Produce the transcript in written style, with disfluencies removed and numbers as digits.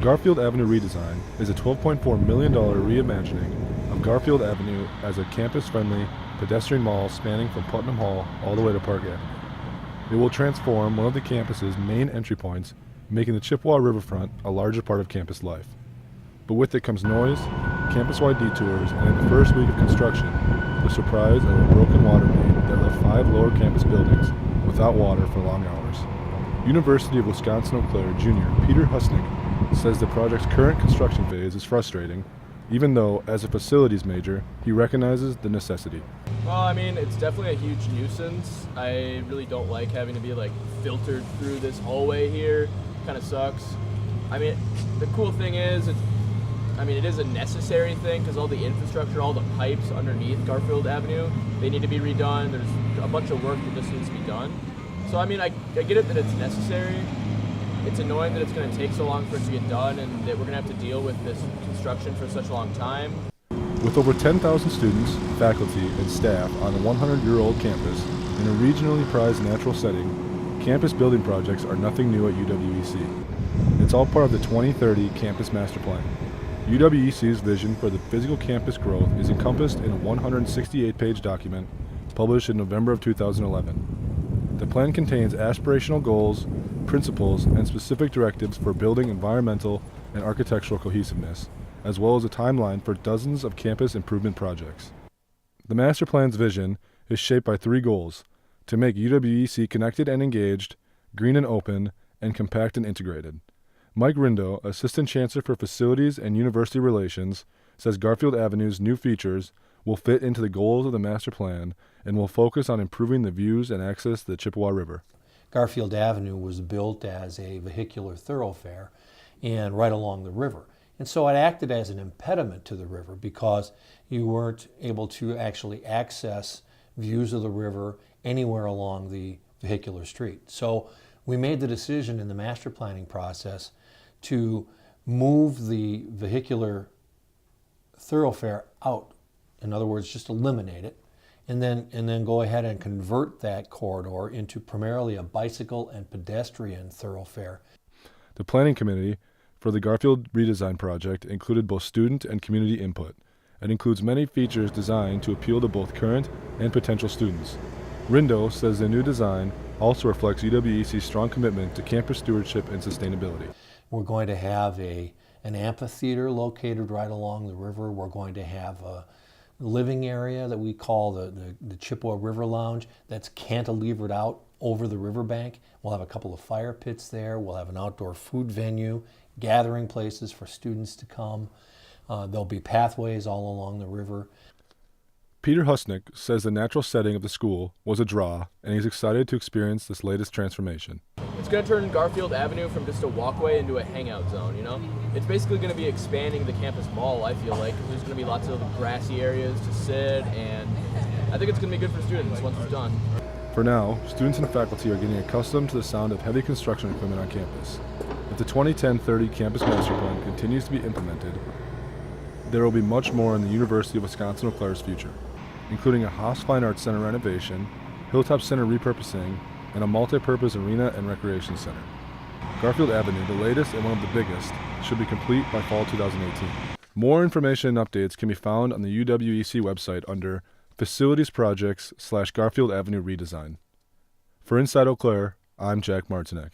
Garfield Avenue redesign is a $12.4 million reimagining of Garfield Avenue as a campus-friendly pedestrian mall spanning from Putnam Hall all the way to Park Avenue. It will transform one of the campus's main entry points, making the Chippewa riverfront a larger part of campus life. But with it comes noise, campus-wide detours, and in the first week of construction, the surprise of a broken water main that left 5 lower campus buildings without water for long hours. University of Wisconsin-Eau Claire Jr. Peter Husnick says the project's current construction phase is frustrating, even though, as a facilities major, he recognizes the necessity. Well, I mean, it's definitely a huge nuisance. I really don't like having to be filtered through this hallway here. Kind of sucks. I mean, the cool thing is, it is a necessary thing because all the infrastructure, all the pipes underneath Garfield Avenue, they need to be redone. There's a bunch of work that just needs to be done. So, I get it that it's necessary. It's annoying that it's going to take so long for it to get done and that we're going to have to deal with this construction for such a long time. With over 10,000 students, faculty, and staff on a 100-year-old campus in a regionally prized natural setting, campus building projects are nothing new at UWEC. It's all part of the 2030 Campus Master Plan. UWEC's vision for the physical campus growth is encompassed in a 168-page document published in November of 2011. The plan contains aspirational goals, principles, and specific directives for building environmental and architectural cohesiveness, as well as a timeline for dozens of campus improvement projects. The master plan's vision is shaped by 3 goals: to make UWEC connected and engaged, green and open, and compact and integrated. Mike Rindo, Assistant Chancellor for Facilities and University Relations, says Garfield Avenue's new features will fit into the goals of the master plan and will focus on improving the views and access to the Chippewa River. Garfield Avenue was built as a vehicular thoroughfare and right along the river. And so it acted as an impediment to the river because you weren't able to actually access views of the river anywhere along the vehicular street. So we made the decision in the master planning process to move the vehicular thoroughfare out. In other words, just eliminate it, and then go ahead and convert that corridor into primarily a bicycle and pedestrian thoroughfare. The planning committee for the Garfield redesign project included both student and community input, and includes many features designed to appeal to both current and potential students. Rindo says the new design also reflects UWEC's strong commitment to campus stewardship and sustainability. We're going to have an amphitheater located right along the river. We're going to have a living area that we call the Chippewa River Lounge that's cantilevered out over the riverbank. We'll have a couple of fire pits there. We'll have an outdoor food venue, gathering places for students to come. There'll be pathways all along the river. Peter Husnick says the natural setting of the school was a draw, and he's excited to experience this latest transformation. It's going to turn Garfield Avenue from just a walkway into a hangout zone, It's basically going to be expanding the campus mall, I feel like. There's going to be lots of grassy areas to sit, and I think it's going to be good for students once it's done. For now, students and faculty are getting accustomed to the sound of heavy construction equipment on campus. If the 2010-30 Campus Master Plan continues to be implemented, there will be much more in the University of Wisconsin-Eau Claire's future, including a Haas Fine Arts Center renovation, Hilltop Center repurposing, and a multi-purpose arena and recreation center. Garfield Avenue, the latest and one of the biggest, should be complete by fall 2018. More information and updates can be found on the UWEC website under Facilities Projects /Garfield Avenue Redesign. For Inside Eau Claire, I'm Jack Martinek.